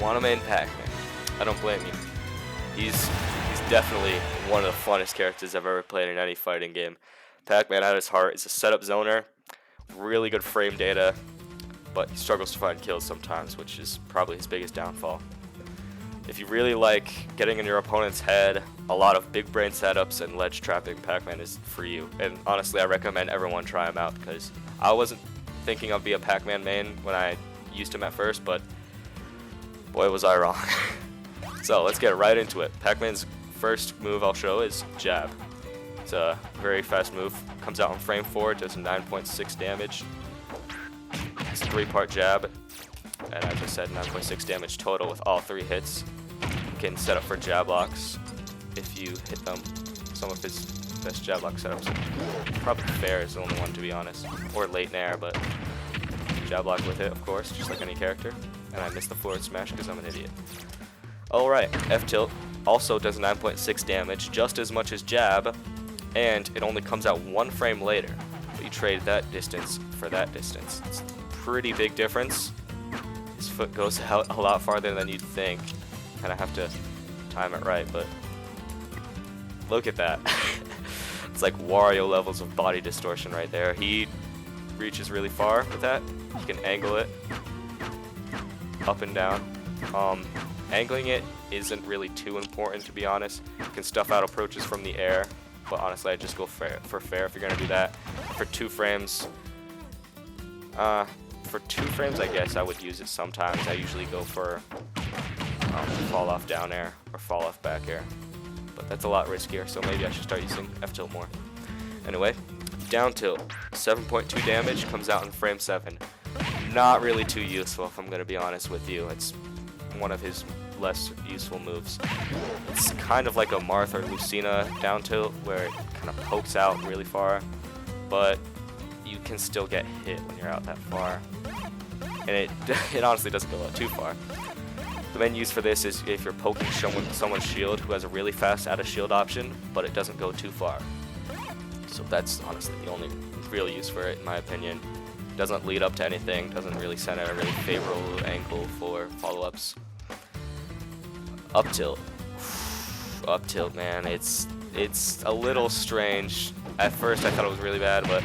want to main Pac-Man. I don't blame you. He's definitely one of the funnest characters I've ever played in any fighting game. Pac-Man at his heart is a setup zoner, really good frame data, but he struggles to find kills sometimes, which is probably his biggest downfall. If you really like getting in your opponent's head, a lot of big brain setups and ledge trapping, Pac-Man is for you. And honestly, I recommend everyone try him out, because I wasn't thinking I'd be a Pac-Man main when I used him at first, but boy was I wrong. So let's get right into it. Pac-Man's first move I'll show is jab. It's a very fast move. Comes out on frame 4, does 9.6 damage. It's a 3-part jab, and I just said 9.6 damage total with all 3 hits. You can set up for jab locks if you hit them. Some of his best jab lock setups. Probably fair is the only one, to be honest, or late nair, but jab lock with it, of course, just like any character. And I missed the forward smash because I'm an idiot. Alright, F tilt also does 9.6 damage, just as much as jab, and it only comes out 1 frame later. But you trade that distance for that distance. It's a pretty big difference. His foot goes out a lot farther than you'd think. Kind of have to time it right, but look at that. It's like Wario levels of body distortion right there. He reaches really far with that. You can angle it up and down. Angling it isn't really too important, to be honest. You can stuff out approaches from the air, but honestly, I just go for fair if you're gonna do that. For 2 frames, I guess I would use it sometimes. I usually go for fall off down air or fall off back air, but that's a lot riskier, so maybe I should start using F tilt more. Anyway, down tilt, 7.2 damage, comes out in frame 7. Not really too useful, if I'm gonna be honest with you. It's one of his less useful moves. It's kind of like a Marth or Lucina down tilt, where it kind of pokes out really far, but you can still get hit when you're out that far. And it honestly doesn't go out too far. The main use for this is if you're poking someone's shield who has a really fast out of shield option, but it doesn't go too far. So that's honestly the only real use for it, in my opinion. Doesn't lead up to anything, doesn't really send a really favorable angle for follow-ups. Up tilt. Up tilt, man, it's a little strange. At first I thought it was really bad, but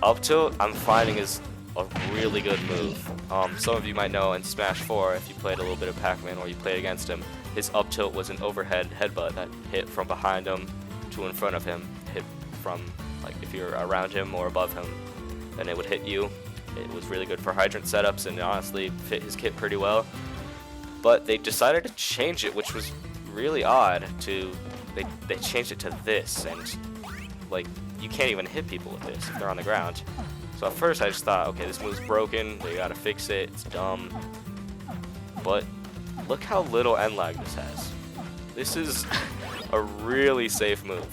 up tilt I'm finding is a really good move. Some of you might know in Smash 4, if you played a little bit of Pac-Man or you played against him, his up tilt was an overhead headbutt that hit from behind him to in front of him. Hit from, like, if you're around him or above him, then it would hit you. It was really good for Hydrant setups and honestly fit his kit pretty well. But they decided to change it, which was really odd. They changed it to this, and like you can't even hit people with this if they're on the ground. So at first I just thought, okay, this move's broken, they gotta fix it, it's dumb. But look how little end lag this has. This is a really safe move.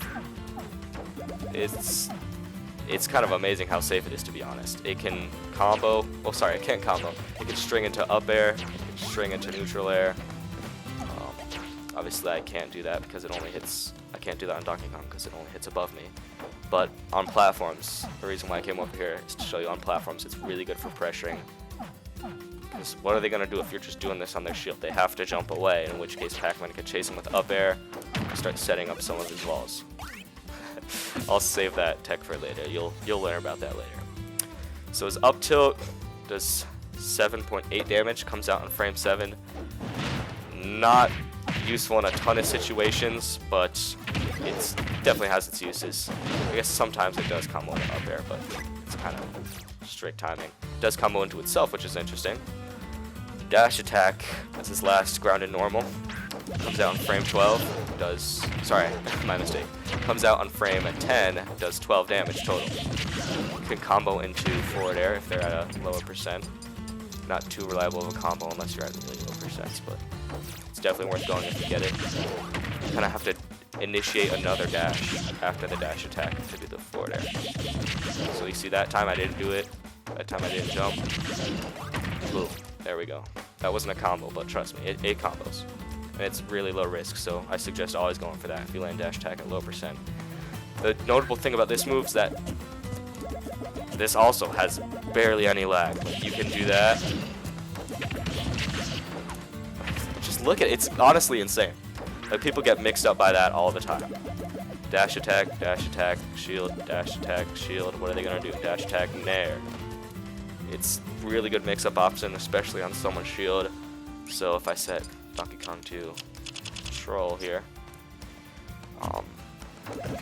It's kind of amazing how safe it is, to be honest. It can combo, well sorry, it can't combo. It can string into up air, it can string into neutral air. Obviously I can't do that because it only hits, I can't do that on Donkey Kong because it only hits above me. But on platforms, the reason why I came over here is to show you on platforms it's really good for pressuring. Because what are they going to do if you're just doing this on their shield? They have to jump away, in which case Pac-Man could chase him with up air and start setting up some of his walls. I'll save that tech for later. You'll learn about that later. So his up tilt does 7.8 damage, comes out in frame 7. Not useful in a ton of situations, but it definitely has its uses. I guess sometimes it does combo into up air, but it's kind of strict timing. It does combo into itself, which is interesting. Dash attack, that's his last grounded normal. Comes out in frame 12, does, sorry, my mistake. Comes out on frame 10, does 12 damage total. You can combo into forward air if they're at a lower percent. Not too reliable of a combo unless you're at really low percents, but it's definitely worth going if you get it. You kind of have to initiate another dash after the dash attack to do the forward air. So you see that time I didn't do it, that time I didn't jump. Boom, there we go. That wasn't a combo, but trust me, it combos. And it's really low risk, so I suggest always going for that if you land dash attack at low percent. The notable thing about this move is that this also has barely any lag. You can do that. look at it. It's honestly insane. Like, people get mixed up by that all the time. Dash attack, shield, dash attack, shield. What are they gonna do? Dash attack, nair. It's really good mix-up option, especially on someone's shield. So if I set Donkey Kong to control here,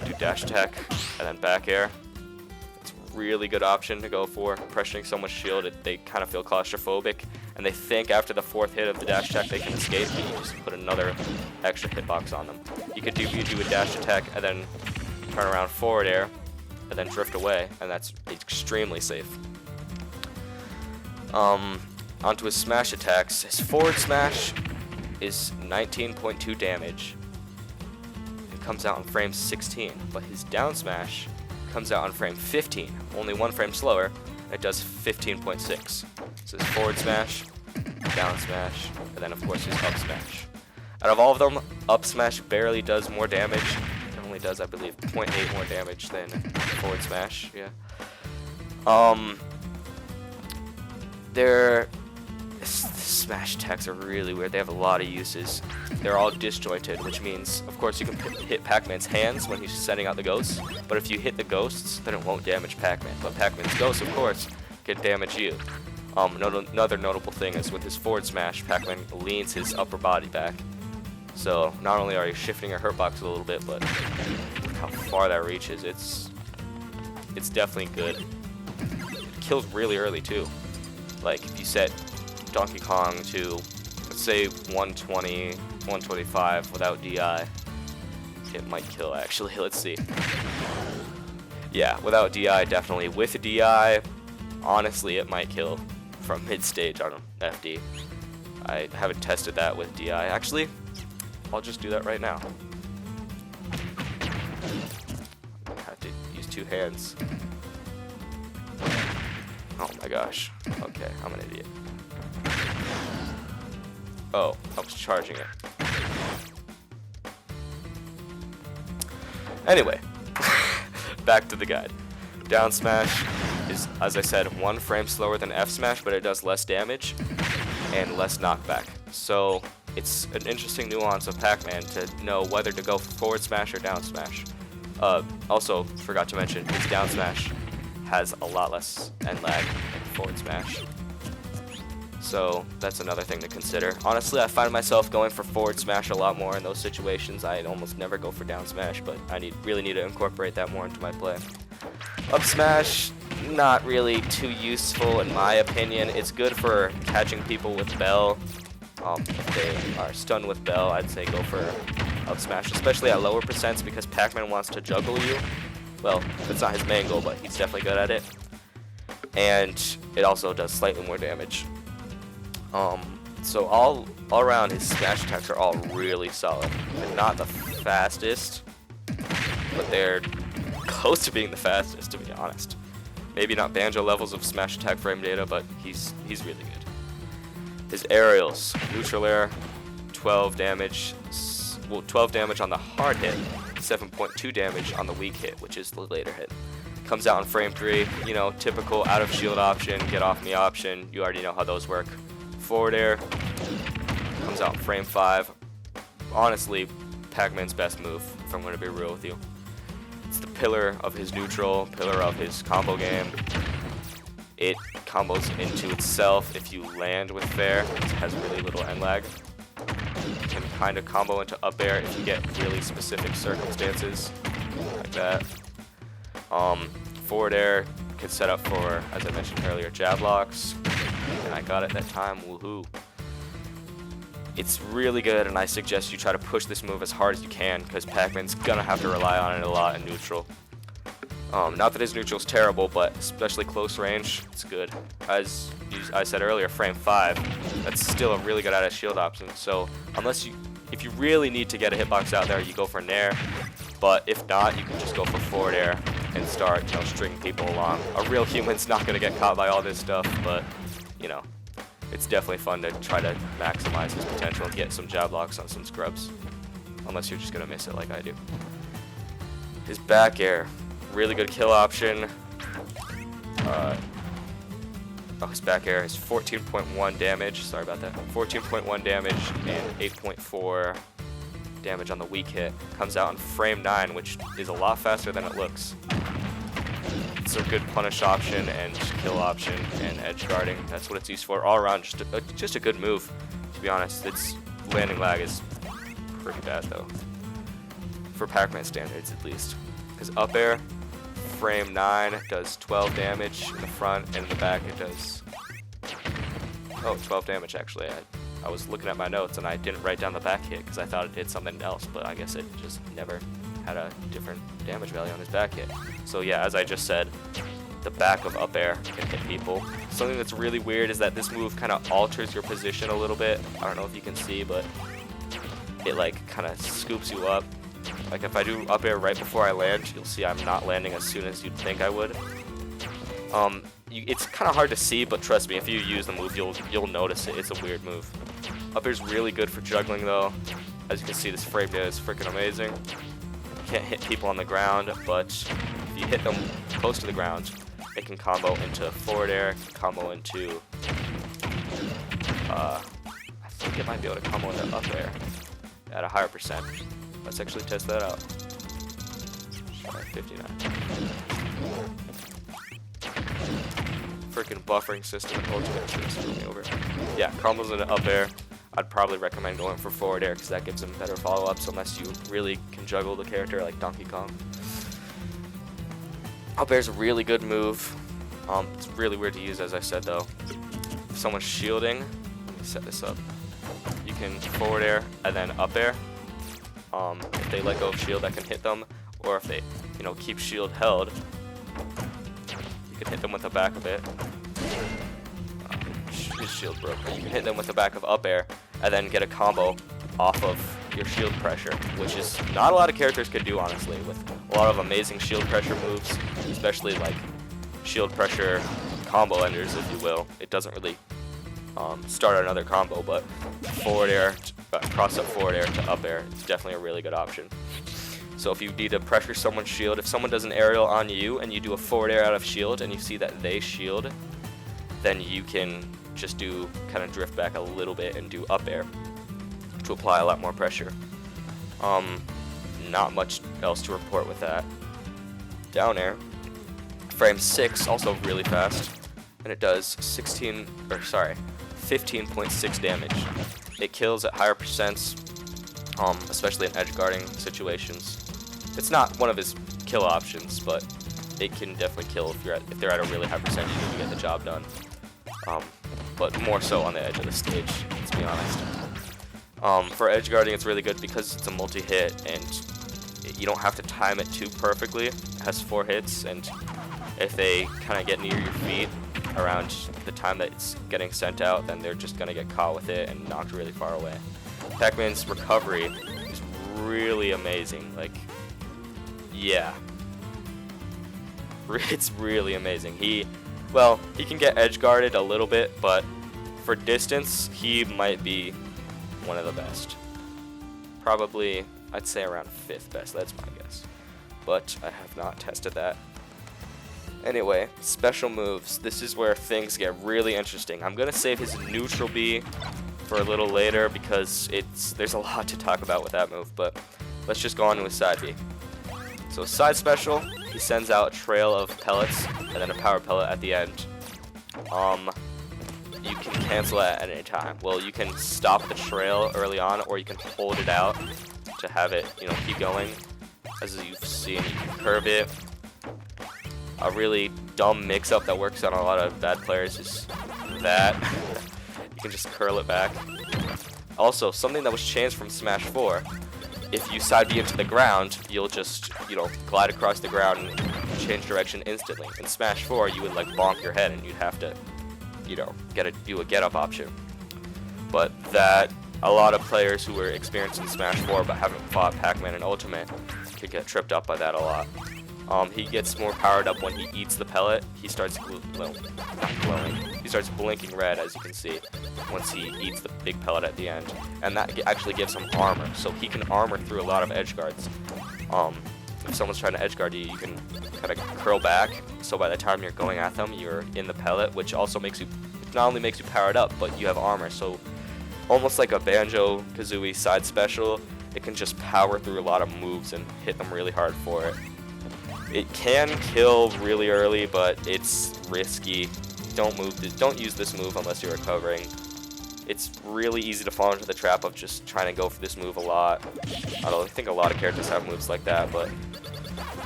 do dash attack and then back air. It's a really good option to go for. Pressuring someone's shield, they kind of feel claustrophobic, and they think after the 4th hit of the dash attack they can escape, and you just put another extra hitbox on them. You do a dash attack and then turn around forward air and then drift away, and that's extremely safe. Onto his smash attacks. His forward smash is 19.2 damage. It comes out on frame 16, but his down smash comes out on frame 15, only 1 frame slower. It does 15.6. So his forward smash, down smash, and then of course his up smash. Out of all of them, up smash barely does more damage. It only does, I believe, 0.8 more damage than forward smash. Yeah. Their smash attacks are really weird. They have a lot of uses. They're all disjointed, which means, of course, you can hit Pac-Man's hands when he's sending out the ghosts, but if you hit the ghosts, then it won't damage Pac-Man. But Pac-Man's ghosts, of course, can damage you. Another notable thing is with his forward smash, Pac-Man leans his upper body back. So not only are you shifting your hurtbox a little bit, but look how far that reaches. It's definitely good. It kills really early too. Like, if you set Donkey Kong to, let's say, 120, 125 without DI, it might kill, actually. Let's see. Yeah, without DI, definitely. With DI, honestly, it might kill from mid-stage on FD. I haven't tested that with DI. Actually, I'll just do that right now. I have to use 2 hands. Oh my gosh. Okay, I'm an idiot. Oh, I was charging it. Anyway, back to the guide. Down smash is, as I said, 1 frame slower than F smash, but it does less damage and less knockback. So it's an interesting nuance of Pac-Man to know whether to go forward smash or down smash. Also, forgot to mention, his down smash has a lot less end lag than forward smash. So that's another thing to consider. Honestly, I find myself going for forward smash a lot more in those situations. I almost never go for down smash, but I really need to incorporate that more into my play. Up smash, not really too useful in my opinion. It's good for catching people with Bell. If they are stunned with Bell, I'd say go for up smash, especially at lower percents, because Pac-Man wants to juggle you. Well, that's not his main goal, but he's definitely good at it. And it also does slightly more damage. So all around, his smash attacks are all really solid. They're not the fastest, but they're close to being the fastest, to be honest. Maybe not Banjo levels of smash attack frame data, but he's really good. His aerials, neutral air, 12 damage. Well, 12 damage on the hard hit, 7.2 damage on the weak hit, which is the later hit. Comes out in frame 3, you know, typical out of shield option, get off me option. You already know how those work. Forward air comes out in frame 5. Honestly, Pac-Man's best move, if I'm going to be real with you. It's the pillar of his neutral, pillar of his combo game. It combos into itself if you land with fair. It has really little end lag. You can kind of combo into up air if you get really specific circumstances, like that. Forward air can set up for, as I mentioned earlier, jab locks. And I got it that time, woohoo. It's really good, and I suggest you try to push this move as hard as you can, because Pac-Man's gonna have to rely on it a lot in neutral. Not that his neutral's terrible, but especially close range, it's good. As I said earlier, frame 5, that's still a really good out of shield option. So if you really need to get a hitbox out there, you go for nair. But if not, you can just go for forward air and start, stringing people along. A real human's not gonna get caught by all this stuff, but it's definitely fun to try to maximize his potential and get some jab locks on some scrubs. Unless you're just gonna miss it like I do. His back air, really good kill option. Oh, his back air is 14.1 damage. Sorry about that. 14.1 damage and 8.4 damage on the weak hit. Comes out in frame 9, which is a lot faster than it looks. It's a good punish option and kill option and edge guarding. That's what it's used for. All around, just a good move, to be honest. Its landing lag is pretty bad, though. For Pac-Man standards, at least. Because up air, frame 9, does 12 damage in the front, and in the back it does... Oh, 12 damage, actually. I was looking at my notes, and I didn't write down the back hit, because I thought it did something else, but I guess it just never had a different damage value on his back hit. So yeah, as I just said, the back of up air can hit people. Something that's really weird is that this move kind of alters your position a little bit. I don't know if you can see, but it like kind of scoops you up. Like if I do up air right before I land, you'll see I'm not landing as soon as you'd think I would. It's kind of hard to see, but trust me, if you use the move, you'll notice it. It's a weird move. Up air's really good for juggling though. As you can see, this frame data is freaking amazing. Can't hit people on the ground, but if you hit them close to the ground, it can combo into forward air, combo into I think it might be able to combo into up air at a higher percent. Let's actually test that out. Sorry, 59. Freaking buffering system and ultimate screwing me over. Yeah, combos into up air. I'd probably recommend going for forward air because that gives him better follow-ups unless you really can juggle the character like Donkey Kong. Up air's a really good move. It's really weird to use, as I said, though. If someone's shielding, let me set this up. You can forward air and then up air. If they let go of shield, that can hit them, or if they, keep shield held, you can hit them with the back of it. His shield broke. You can hit them with the back of up air and then get a combo off of your shield pressure, which is not a lot of characters can do, honestly, with a lot of amazing shield pressure moves, especially like shield pressure combo enders, if you will. It doesn't really start another combo, but forward air, cross up forward air to up air is definitely a really good option. So if you need to pressure someone's shield, if someone does an aerial on you and you do a forward air out of shield and you see that they shield, then you can just do kind of drift back a little bit and do up air to apply a lot more pressure. Not much else to report with that. Down air, frame 6, also really fast, and it does 15.6 damage. It kills at higher percents, especially in edge guarding situations. It's not one of his kill options, but it can definitely kill if they're at a really high percentage to get the job done. But more so on the edge of the stage, let's be honest. For edge guarding, it's really good because it's a multi-hit and you don't have to time it too perfectly. It has 4 hits, and if they kind of get near your feet around the time that it's getting sent out, then they're just going to get caught with it and knocked really far away. Pac-Man's recovery is really amazing. Like, yeah. It's really amazing. He can get edge guarded a little bit, but for distance, he might be one of the best. Probably, I'd say around 5th best, that's my guess. But I have not tested that. Anyway, special moves. This is where things get really interesting. I'm gonna save his neutral B for a little later because there's a lot to talk about with that move, but let's just go on to his side B. So side special, he sends out a trail of pellets and then a power pellet at the end. You can cancel that at any time. Well, you can stop the trail early on, or you can hold it out to have it, keep going. As you've seen, you can curve it. A really dumb mix-up that works on a lot of bad players is that. You can just curl it back. Also, something that was changed from Smash 4. If you side B into the ground, you'll just, glide across the ground and change direction instantly. In Smash 4, you would, bonk your head and you'd have to, do a get-up option. But that, a lot of players who were experienced in Smash 4 but haven't fought Pac-Man in Ultimate could get tripped up by that a lot. He gets more powered up when he eats the pellet. He starts He starts blinking red, as you can see, once he eats the big pellet at the end. And that actually gives him armor, so he can armor through a lot of edge guards. if someone's trying to edge guard you, you can kind of curl back, so by the time you're going at them, you're in the pellet, which also makes you, not only makes you powered up, but you have armor, so almost like a Banjo-Kazooie side special, it can just power through a lot of moves and hit them really hard for it. It can kill really early, but it's risky. Don't use this move unless you're recovering. It's really easy to fall into the trap of just trying to go for this move a lot. I think a lot of characters have moves like that, but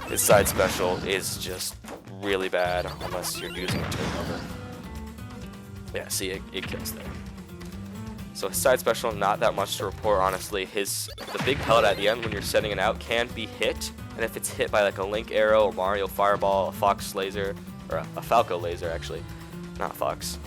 his side special is just really bad unless you're using it to recover. Yeah, see, it kills there. So his side special, not that much to report, honestly. The big pellet at the end when you're setting it out can be hit, and if it's hit by like a Link arrow, a Mario fireball, a Fox laser, or a Falco laser actually, not Fox,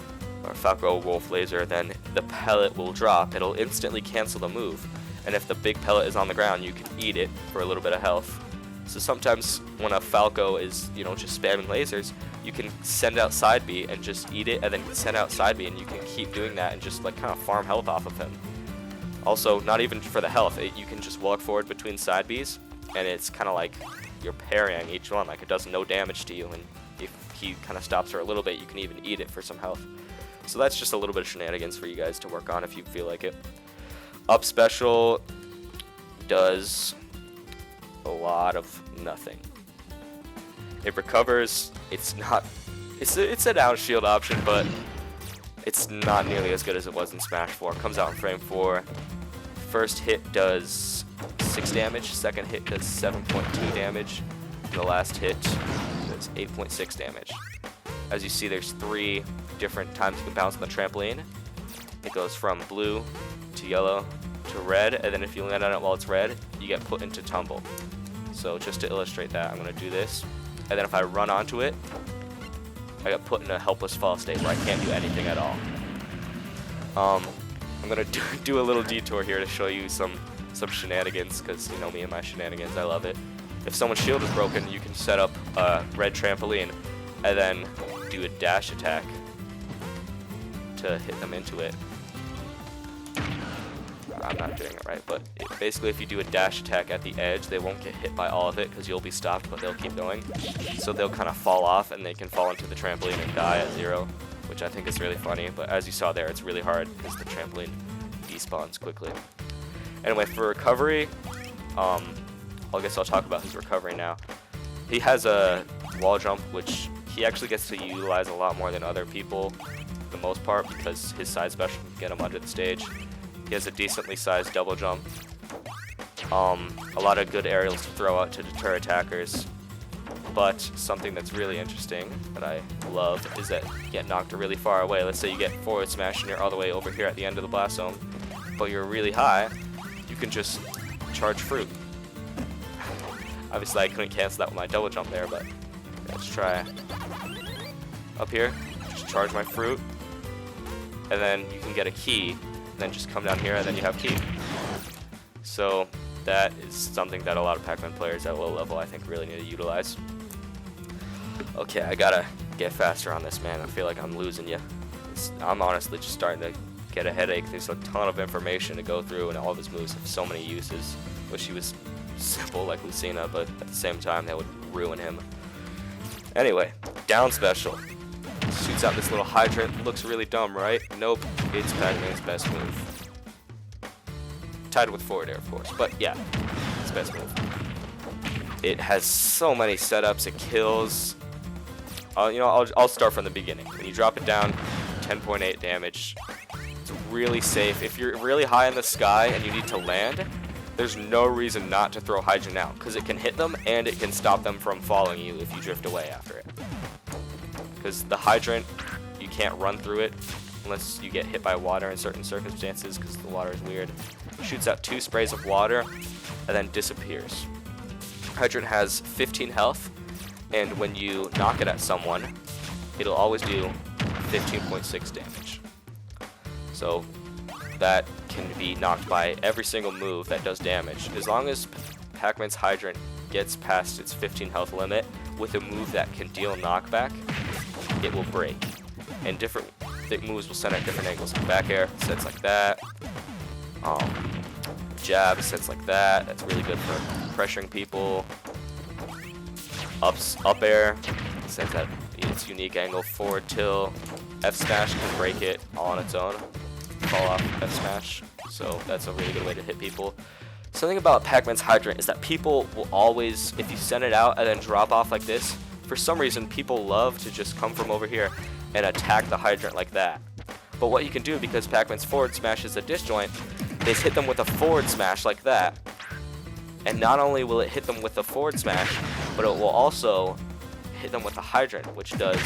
or Falco Wolf laser, then the pellet will drop. It'll instantly cancel the move, and if the big pellet is on the ground, you can eat it for a little bit of health. So sometimes when a Falco is, just spamming lasers, you can send out side B and just eat it, and then send out side B, and you can keep doing that and just like kind of farm health off of him. Also, not even for the health, you can just walk forward between side Bs, and it's kind of like you're parrying each one, like it does no damage to you, and if he kind of stops for a little bit, you can even eat it for some health. So that's just a little bit of shenanigans for you guys to work on if you feel like it. Up special does a lot of nothing. It recovers. It's a down shield option, but it's not nearly as good as it was in Smash 4. Comes out in frame 4. First hit does 6 damage, second hit does 7.2 damage, and the last hit does 8.6 damage. As you see, there's 3 different times you can bounce on the trampoline. It goes from blue to yellow to red, and then if you land on it while it's red, you get put into tumble. So just to illustrate that, I'm going to do this, and then if I run onto it, I get put in a helpless fall state where I can't do anything at all. I'm going to do a little detour here to show you some shenanigans, because you know me and my shenanigans, I love it. If someone's shield is broken, you can set up a red trampoline and then do a dash attack to hit them into it. I'm not doing it right, but basically if you do a dash attack at the edge, they won't get hit by all of it because you'll be stopped, but they'll keep going. So they'll kind of fall off and they can fall into the trampoline and die at 0, which I think is really funny. But as you saw there, it's really hard because the trampoline despawns quickly. Anyway, for recovery, I guess I'll talk about his recovery now. He has a wall jump, which he actually gets to utilize a lot more than other people for the most part because his side special can get him under the stage. He has a decently sized double jump. A lot of good aerials to throw out to deter attackers. But something that's really interesting that I love is that you get knocked really far away. Let's say you get forward smash and you're all the way over here at the end of the blast zone, but you're really high, you can just charge fruit. Obviously I couldn't cancel that with my double jump there, but let's try. Up here, just charge my fruit, and then you can get a key, and then just come down here and then you have key. So that is something that a lot of Pac-Man players at low level I think really need to utilize. Okay, I gotta get faster on this, man. I feel like I'm losing you. I'm honestly just starting to get a headache. There's a ton of information to go through, and all of his moves have so many uses. Wish he was simple like Lucina, but at the same time that would ruin him. Anyway, down special. Shoots out this little hydrant. Looks really dumb, right? Nope, it's Pac-Man's best move. Tied with forward air, of course, but yeah, it's best move. It has so many setups. It kills. I'll start from the beginning. When you drop it down, 10.8 damage. It's really safe. If you're really high in the sky and you need to land, there's no reason not to throw Hydrant out, because it can hit them and it can stop them from following you if you drift away after it. Because the Hydrant, you can't run through it unless you get hit by water in certain circumstances, because the water is weird. Shoots out 2 sprays of water and then disappears. Hydrant has 15 health, and when you knock it at someone, it'll always do 15.6 damage. So that can be knocked by every single move that does damage. As long as Pac-Man's Hydrant gets past its 15 health limit with a move that can deal knockback, it will break. And different moves will send at different angles. Back air sets like that. Jab sets like that. That's really good for pressuring people. up air, sends that its unique angle, forward tilt. F smash can break it all on its own. Fall off F smash, so that's a really good way to hit people. Something about Pac-Man's Hydrant is that people will always, if you send it out and then drop off like this, for some reason people love to just come from over here and attack the Hydrant like that. But what you can do, because Pac-Man's forward smash is a disjoint, is hit them with a forward smash like that. And not only will it hit them with the forward smash, but it will also hit them with a Hydrant, which does,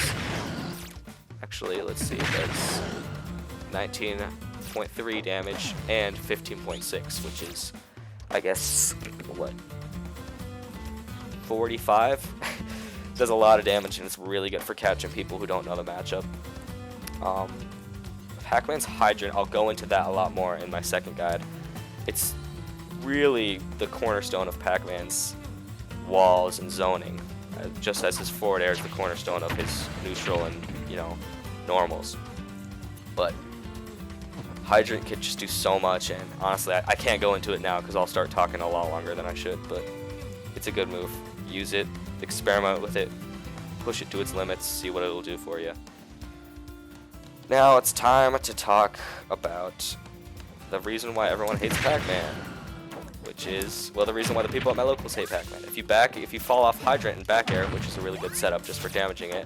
actually, let's see, that's 19.3 damage and 15.6, which is, I guess, what, 45? Does a lot of damage, and it's really good for catching people who don't know the matchup. Hackman's Hydrant, I'll go into that a lot more in my second guide. It's really the cornerstone of Pac-Man's walls and zoning, just as his forward air is the cornerstone of his neutral and, you know, normals. But Hydrant could just do so much, and honestly, I can't go into it now because I'll start talking a lot longer than I should, but it's a good move. Use it, experiment with it, push it to its limits, see what it'll do for you. Now it's time to talk about the reason why everyone hates Pac-Man, which is, well, the reason why the people at my locals hate Pac-Man. If you fall off Hydrant and back air, which is a really good setup just for damaging it,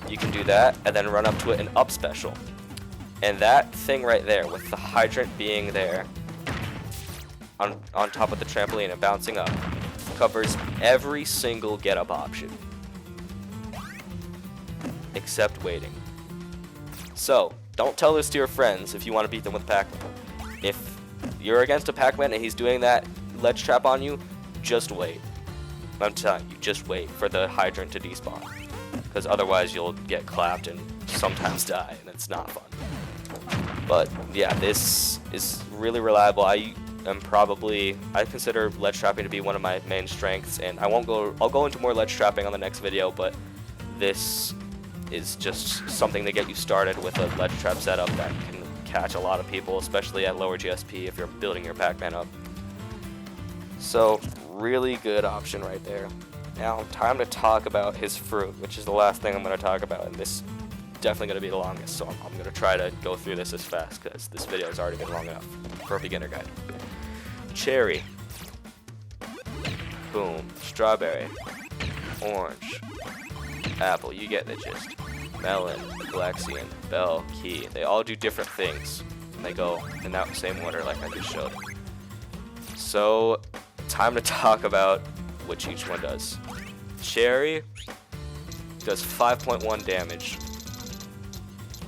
you can do that and then run up to it and up special. And that thing right there, with the Hydrant being there on top of the trampoline and bouncing up, covers every single get up option except waiting. So don't tell this to your friends if you want to beat them with Pac-Man. If you're against a Pac-Man and he's doing that ledge trap on you, just wait. I'm telling you, just wait for the Hydrant to despawn, because otherwise you'll get clapped and sometimes die, and it's not fun. But yeah, this is really reliable. I consider ledge trapping to be one of my main strengths, and I'll go into more ledge trapping on the next video, but this is just something to get you started with a ledge trap setup that can catch a lot of people, especially at lower GSP if you're building your Pac-Man up. So really good option right there. Now time to talk about his fruit, which is the last thing I'm going to talk about, and this is definitely going to be the longest, so I'm going to try to go through this as fast because this video has already been long enough for a beginner guide. Cherry, boom, strawberry, orange, apple, you get the gist. Melon, Galaxian, Bell, Key, they all do different things, and they go in that same order like I just showed. So, time to talk about what each one does. Cherry does 5.1 damage.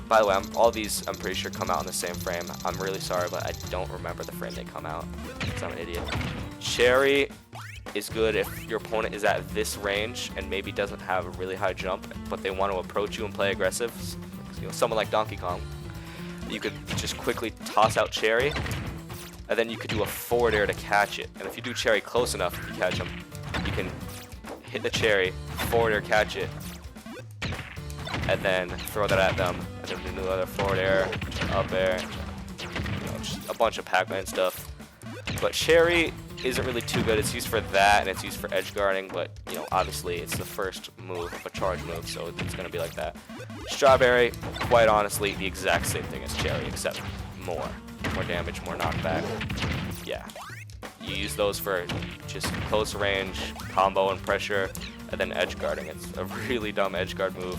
By the way, all these I'm pretty sure come out in the same frame. I'm really sorry, but I don't remember the frame they come out, because I'm an idiot. Cherry is good if your opponent is at this range and maybe doesn't have a really high jump, but they want to approach you and play aggressive. You know, someone like Donkey Kong. You could just quickly toss out Cherry, and then you could do a forward air to catch it. And if you do Cherry close enough, you catch him. You can hit the Cherry, forward air, catch it, and then throw that at them, and then do another forward air, up air, you know, just a bunch of Pac-Man stuff. But Cherry isn't really too good. It's used for that, and it's used for edge guarding, but, you know, obviously it's the first move of a charge move, so it's going to be like that. Strawberry, quite honestly, the exact same thing as Cherry, except more damage, more knockback. Yeah. You use those for just close range, combo and pressure, and then edge guarding. It's a really dumb edge guard move.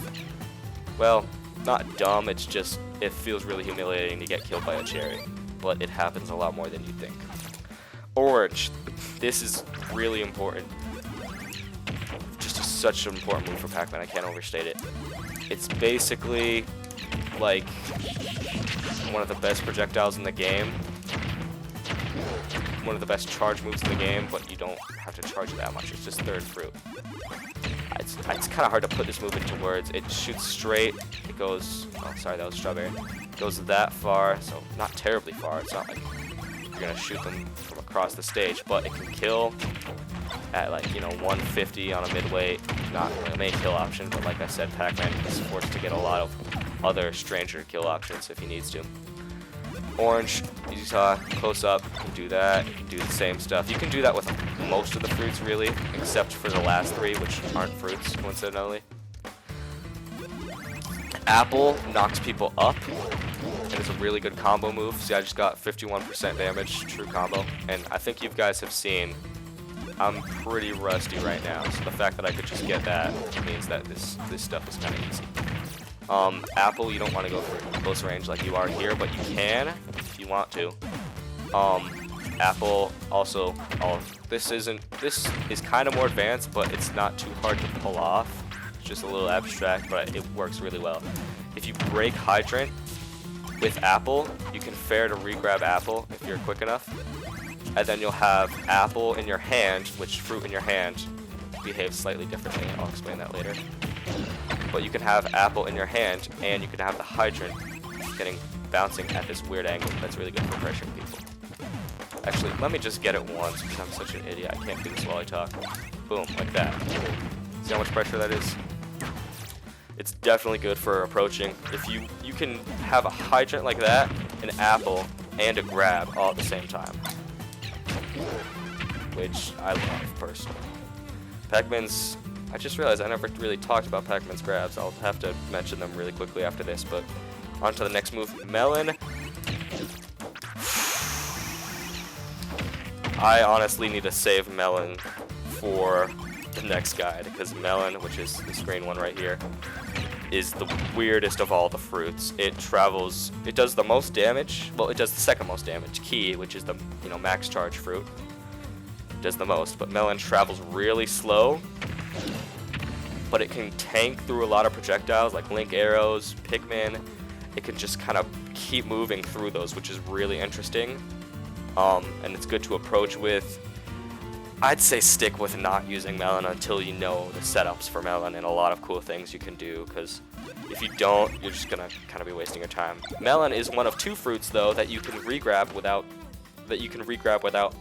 Well, not dumb, it's just, it feels really humiliating to get killed by a Cherry, but it happens a lot more than you think. Orange, this is really important. Just such an important move for Pac-Man, I can't overstate it. It's basically like one of the best projectiles in the game. One of the best charge moves in the game, but you don't have to charge that much. It's just third fruit. It's kind of hard to put this move into words. It shoots straight. It goes, oh sorry, that was strawberry. It goes that far, so not terribly far. It's not like you're gonna shoot them from across the stage, but it can kill at, like, you know, 150 on a midweight. Not a main kill option, but like I said, Pac-Man is forced to get a lot of other stranger kill options if he needs to. Orange, you saw close up, you can do that, you can do the same stuff. You can do that with most of the fruits really, except for the last three, which aren't fruits, coincidentally. Apple knocks people up, and it's a really good combo move. See, I just got 51% damage, true combo, and I think you guys have seen I'm pretty rusty right now, so the fact that I could just get that means that this stuff is kind of easy. Apple, you don't want to go for close range like you are here, but you can if you want to. Apple also, this is kind of more advanced, but it's not too hard to pull off. It's just a little abstract, but it works really well. If you break Hydrant with Apple, you can fair to re-grab Apple if you're quick enough. And then you'll have Apple in your hand, which fruit in your hand behaves slightly differently. I'll explain that later. But you can have Apple in your hand, and you can have the Hydrant bouncing at this weird angle. That's really good for pressuring people. Actually, let me just get it once, because I'm such an idiot. I can't do this while I talk. Boom, like that. See how much pressure that is? It's definitely good for approaching. If you can have a Hydrant like that, an Apple, and a grab all at the same time, which I love personally. Pac-Man's, I just realized I never really talked about Pac-Man's grabs. I'll have to mention them really quickly after this, but on to the next move, Melon. I honestly need to save Melon for the next guide, because Melon, which is this green one right here, is the weirdest of all the fruits. It does the most damage, well, it does the second most damage. Key, which is the max charge fruit, does the most, but Melon travels really slow, but it can tank through a lot of projectiles like Link arrows, Pac-Man. It can just kind of keep moving through those, which is really interesting, and it's good to approach with. I'd say stick with not using Melon until you know the setups for Melon and a lot of cool things you can do, because if you don't, you're just gonna kind of be wasting your time. Melon is one of two fruits though that you can re-grab without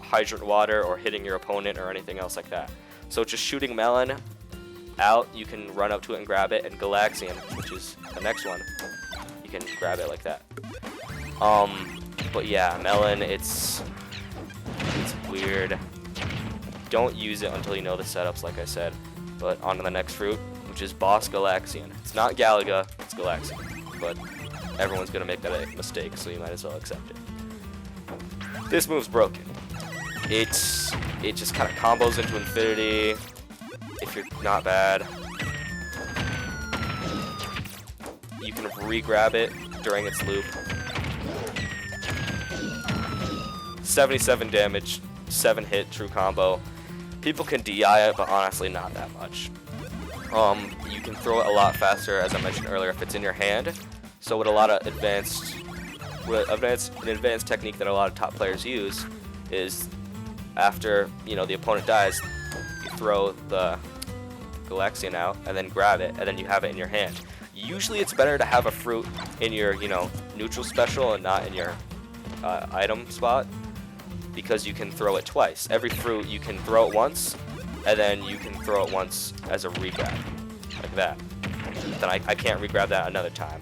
Hydrant water or hitting your opponent or anything else like that. So just shooting Melon out, you can run up to it and grab it, and Galaxian, which is the next one, you can grab it like that. But yeah, Melon, it's weird. Don't use it until you know the setups, like I said. But on to the next fruit, which is Boss Galaxian. It's not Galaga, it's Galaxian. But everyone's gonna make that mistake, so you might as well accept it. This move's broken. It just kind of combos into infinity if you're not bad. You can re-grab it during its loop. 77 damage, 7 hit, true combo. People can DI it, but honestly not that much. You can throw it a lot faster, as I mentioned earlier, if it's in your hand. So with a lot of an advanced technique that a lot of top players use is after the opponent dies, you throw the Galaxian out and then grab it, and then you have it in your hand. Usually it's better to have a fruit in your neutral special and not in your item spot, because you can throw it twice. Every fruit you can throw it once, and then you can throw it once as a re-grab, like that. Then I can't re-grab that another time,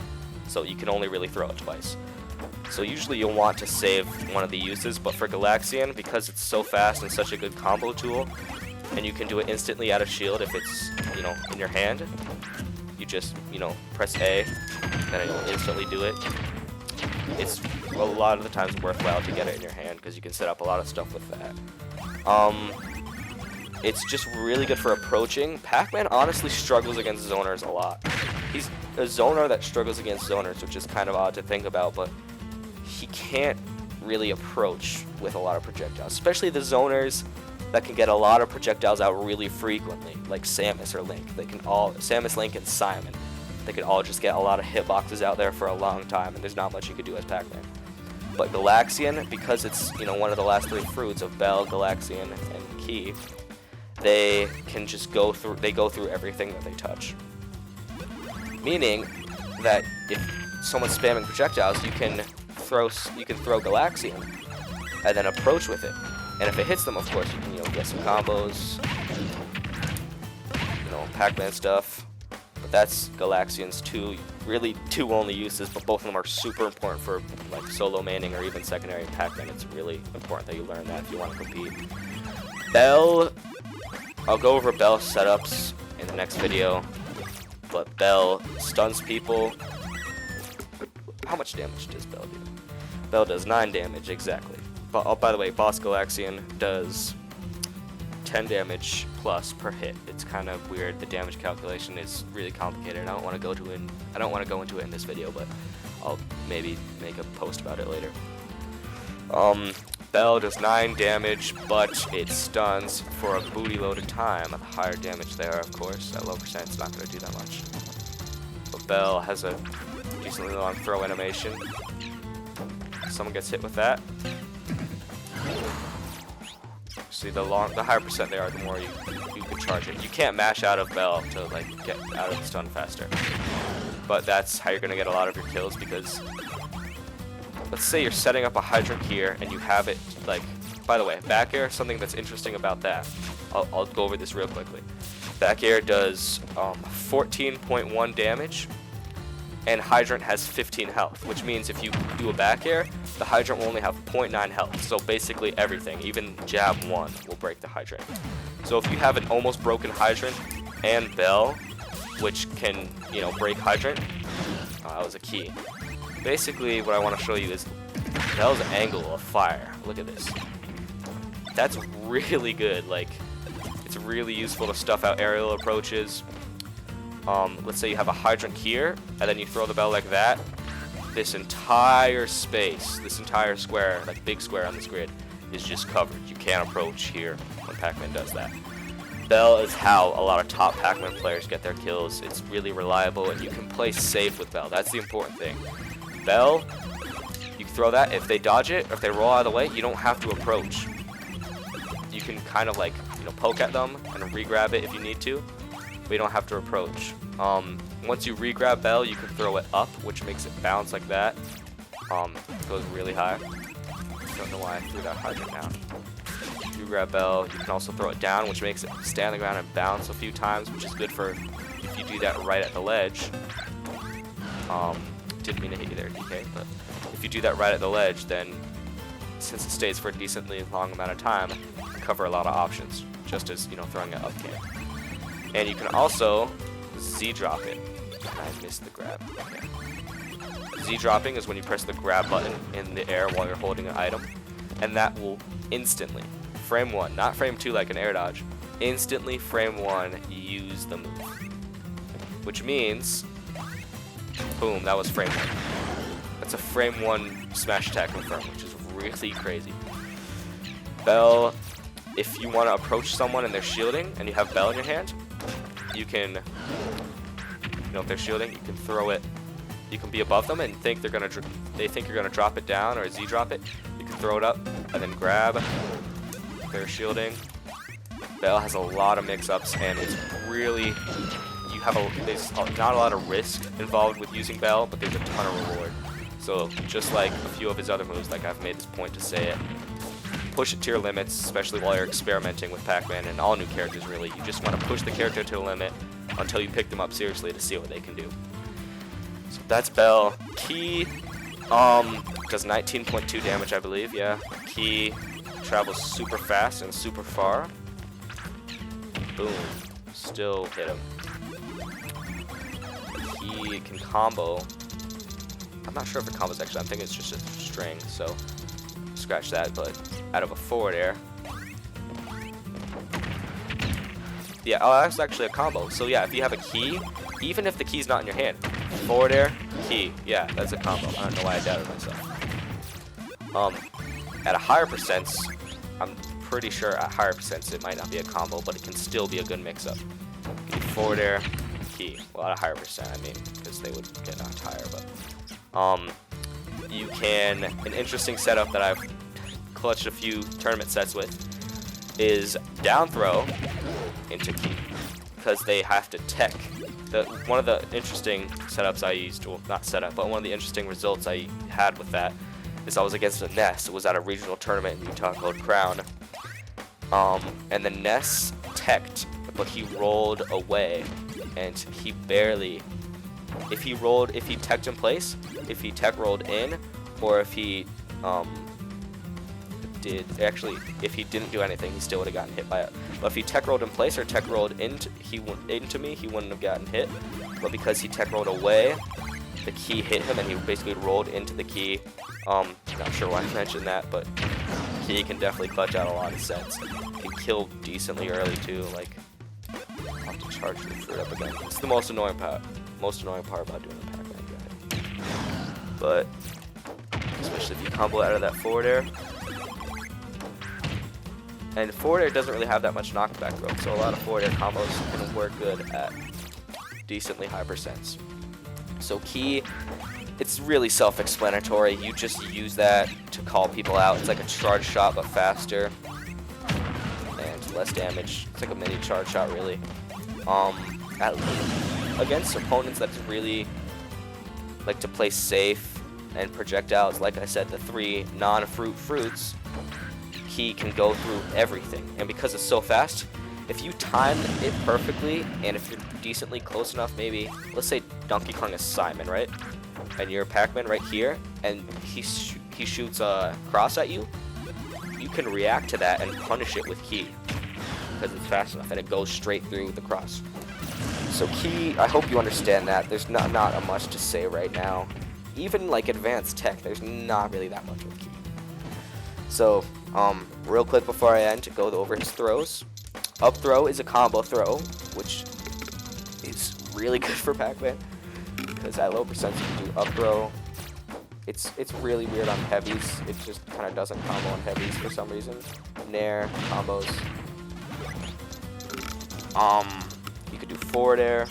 so you can only really throw it twice. So usually you'll want to save one of the uses, but for Galaxian, because it's so fast and such a good combo tool, and you can do it instantly out of shield if it's in your hand, you just press A, and it'll instantly do it. It's a lot of the times worthwhile to get it in your hand, because you can set up a lot of stuff with that. It's just really good for approaching. Pac-Man honestly struggles against zoners a lot. He's a zoner that struggles against zoners, which is kind of odd to think about, but he can't really approach with a lot of projectiles, especially the zoners that can get a lot of projectiles out really frequently, like Samus or Link. Samus, Link, and Simon. They could all just get a lot of hitboxes out there for a long time, and there's not much you could do as Pac-Man. But Galaxian, because it's one of the last three fruits of Bell, Galaxian, and Key, they can just go through everything that they touch. Meaning that if someone's spamming projectiles, you can throw Galaxian and then approach with it. And if it hits them, of course, you can get some combos, Pac-Man stuff. But that's Galaxian's really two only uses, but both of them are super important for like solo maining or even secondary Pac-Man. It's really important that you learn that if you want to compete. Bell, I'll go over Bell setups in the next video, but Bell stuns people. How much damage does Bell do? Bell does 9 damage, exactly. But oh, by the way, Boss Galaxian does 10 damage plus per hit. It's kind of weird. The damage calculation is really complicated, and I don't want to go into it in this video, but I'll maybe make a post about it later. Bell does 9 damage, but it stuns for a booty load of time. The higher damage there, of course. At low percent, it's not going to do that much. But Bell has a decently long throw animation. Someone gets hit with that. See, the higher percent they are, the more you can charge it. You can't mash out of Bell to like get out of the stun faster. But that's how you're gonna get a lot of your kills, because let's say you're setting up a hydrant here and you have it like, by the way, back air, something that's interesting about that. I'll go over this real quickly. Back air does 14.1 damage, and hydrant has 15 health, which means if you do a back air, the hydrant will only have 0.9 health. So basically everything, even jab 1, will break the hydrant. So if you have an almost broken hydrant and Bell, which can, you know, break hydrant, that was a key. Basically what I want to show you is Bell's angle of fire. Look at this. That's really good. Like, it's really useful to stuff out aerial approaches. Let's say you have a hydrant here, and then you throw the Bell like that. This entire space, this entire square, like big square on this grid, is just covered. You can't approach here when Pac-Man does that. Bell is how a lot of top Pac-Man players get their kills. It's really reliable, and you can play safe with Bell. That's the important thing. Bell, you throw that. If they dodge it, or if they roll out of the way, you don't have to approach. You can kind of like, you know, poke at them and re-grab it if you need to. We don't have to approach. Once you re-grab Bell, you can throw it up, which makes it bounce like that. It goes really high. Don't know why I threw that hydrant down. You grab Bell, you can also throw it down, which makes it stay on the ground and bounce a few times, which is good for if you do that right at the ledge. Didn't mean to hit you there, DK, but if you do that right at the ledge, then since it stays for a decently long amount of time, you cover a lot of options, just as, you know, throwing it up can. And you can also Z-drop it. I missed the grab. Okay. Z-dropping is when you press the grab button in the air while you're holding an item, and that will instantly, frame 1, not frame 2 like an air dodge, instantly frame 1 use the move. Which means, boom, that was frame 1. That's a frame 1 smash attack confirm, which is really crazy. Bell, if you want to approach someone and they're shielding and you have Bell in your hand, you can, you know, if they're shielding, you can throw it. You can be above them and think they think you're gonna drop it down or Z-drop it. You can throw it up and then grab. If they're shielding. Bell has a lot of mix-ups, and it's really, there's not a lot of risk involved with using Bell, but there's a ton of reward. So just like a few of his other moves, like I've made this point to say it, push it to your limits, especially while you're experimenting with Pac-Man and all new characters really. You just want to push the character to the limit until you pick them up seriously to see what they can do. So that's Bell. Key does 19.2 damage, I believe, yeah. Key travels super fast and super far. Boom. Still hit him. Key can combo. I'm not sure if it combos actually, I'm thinking it's just a string, so scratch that, but out of a forward air. Yeah, oh, that's actually a combo. So yeah, if you have a key, even if the key's not in your hand, forward air, key, yeah, that's a combo. I don't know why I doubted myself. At a higher percent, I'm pretty sure at higher percent it might not be a combo, but it can still be a good mix-up. Forward air, key. Well, at a higher percent, I mean, because they would get knocked higher, but you can, an interesting setup that I've clutched a few tournament sets with is down throw into key, because they have to tech. One of the interesting setups I used, well, not setup, but one of the interesting results I had with that is I was against a Ness. It was at a regional tournament in Utah called Crown, and the Ness teched, but he rolled away and he barely, if he teched in place, if he tech rolled in, or if he if he didn't do anything, he still would have gotten hit by it. But if he tech rolled in place or tech rolled into me, he wouldn't have gotten hit. But because he tech rolled away, the key hit him, and he basically rolled into the key. Not sure why I mentioned that, but key can definitely clutch out a lot of sets. Can kill decently early too. Like, I'll have to charge the fruit up again. It's the most annoying part about doing a Pac-Man guide. But especially if you combo out of that forward air. And forward air doesn't really have that much knockback growth, so a lot of forward air combos can work good at decently high percents. So key, it's really self-explanatory. You just use that to call people out. It's like a charge shot, but faster and less damage. It's like a mini charge shot, really. Against opponents that really like to play safe and projectiles, like I said, the 3 non-fruit fruits, he can go through everything. And because it's so fast, if you time it perfectly, and if you're decently close enough, maybe, let's say Donkey Kong is Simon, right? And you're Pac-Man right here, and he shoots a cross at you, you can react to that and punish it with key, because it's fast enough, and it goes straight through the cross. So key, I hope you understand that. There's not much to say right now. Even like advanced tech, there's not really that much with key. So, real quick before I end, to go over his throws. Up throw is a combo throw, which is really good for Pac-Man, because at low percents you can do up throw. It's really weird on heavies. It just kind of doesn't combo on heavies for some reason. Nair combos. You could do forward air.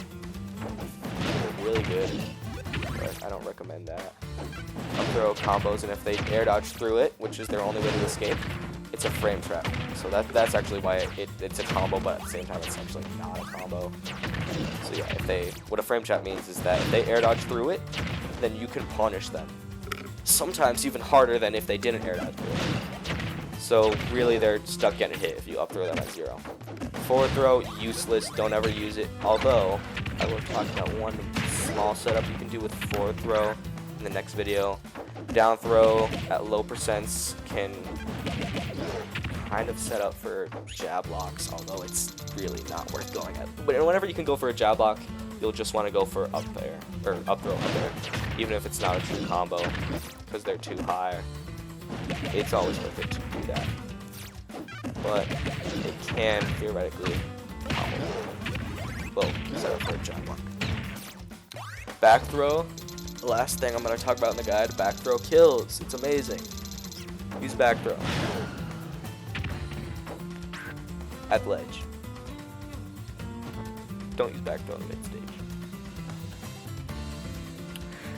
Really good, but I don't recommend that. Up throw combos, and if they air dodge through it, which is their only way to escape, it's a frame trap. So that's actually why it's a combo, but at the same time it's actually not a combo. So yeah, what a frame trap means is that if they air dodge through it, then you can punish them. Sometimes even harder than if they didn't air dodge through it. So really they're stuck getting hit if you up throw them at 0. Forward throw, useless, don't ever use it. Although, I will talk about one small setup you can do with forward throw in the next video. Down throw at low percents can kind of set up for jab locks, although it's really not worth going at. But whenever you can go for a jab lock, you'll just want to go for up air, or up throw up air, even if it's not a true combo, because they're too high. It's always worth it to do that. But it can theoretically set up for a jab lock. Back throw, the last thing I'm going to talk about in the guide. Back throw kills. It's amazing. Use back throw at ledge. Don't use back throw in the mid stage.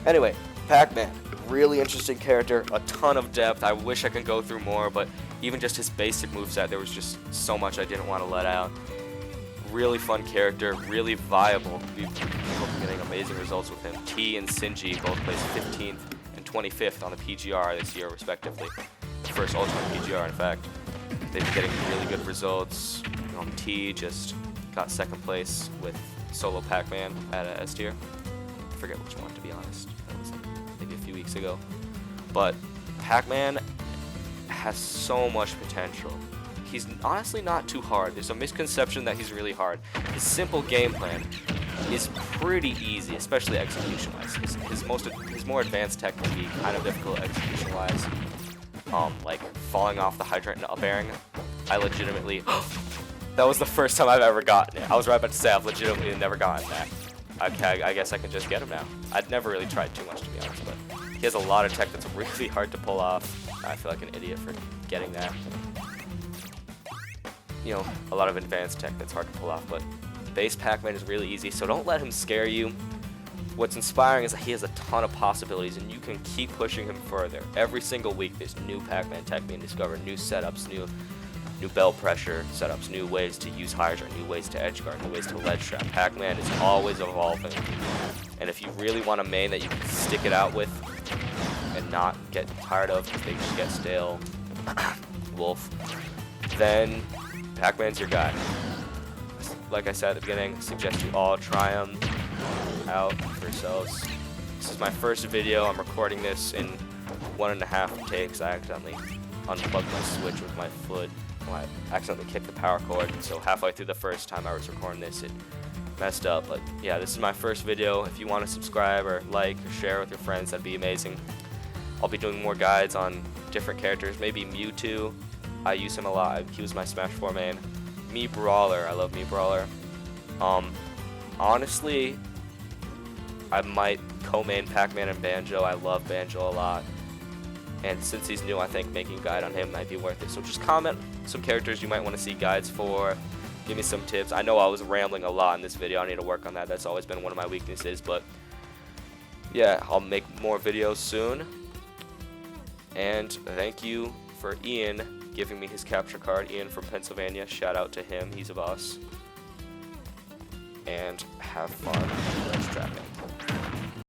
Anyway, Pac-Man, really interesting character, a ton of depth. I wish I could go through more, but even just his basic moveset, there was just so much I didn't want to let out. Really fun character, really viable. We've been getting amazing results with him. T and Sinji both placed 15th and 25th on the PGR this year, respectively. The first Ultimate PGR, in fact. They've been getting really good results. T just got 2nd place with solo Pac-Man at a S tier. I forget which one, to be honest. That was maybe a few weeks ago. But Pac-Man has so much potential. He's honestly not too hard. There's a misconception that he's really hard. His simple game plan is pretty easy, especially execution-wise. His more advanced tech can be kind of difficult execution-wise. Like falling off the hydrant and up-airing. I legitimately... that was the first time I've ever gotten it. I was right about to say I've legitimately never gotten that. Okay, I guess I can just get him now. I'd never really tried too much, to be honest, but he has a lot of tech that's really hard to pull off. I feel like an idiot for getting that. You know, a lot of advanced tech that's hard to pull off, but base Pac-Man is really easy, so don't let him scare you. What's inspiring is that he has a ton of possibilities, and you can keep pushing him further. Every single week, there's new Pac-Man tech being discovered, new setups, new bell pressure setups, new ways to use Hydrant, new ways to edge guard, new ways to ledge trap. Pac-Man is always evolving, and if you really want a main that you can stick it out with and not get tired of because they just get stale, Wolf, then Pac-Man's your guy. like I said at the beginning, suggest you all try them out for yourselves. This is my first video. I'm recording this in 1.5 takes. I accidentally unplugged my switch with my foot. Well, I accidentally kicked the power cord, so halfway through the first time I was recording this, it messed up. But yeah, this is my first video. If you want to subscribe or like or share with your friends, that'd be amazing. I'll be doing more guides on different characters, maybe Mewtwo. I use him a lot. He was my Smash 4 main. Mii Brawler, I love Mii Brawler. Honestly, I might co-main Pac-Man and Banjo. I love Banjo a lot. And since he's new, I think making a guide on him might be worth it. So just comment some characters you might want to see guides for. Give me some tips. I know I was rambling a lot in this video. I need to work on that. That's always been one of my weaknesses. But yeah, I'll make more videos soon. And thank you for Ian giving me his capture card. Ian from Pennsylvania. Shout out to him. He's a boss. And have fun. Let's trap it.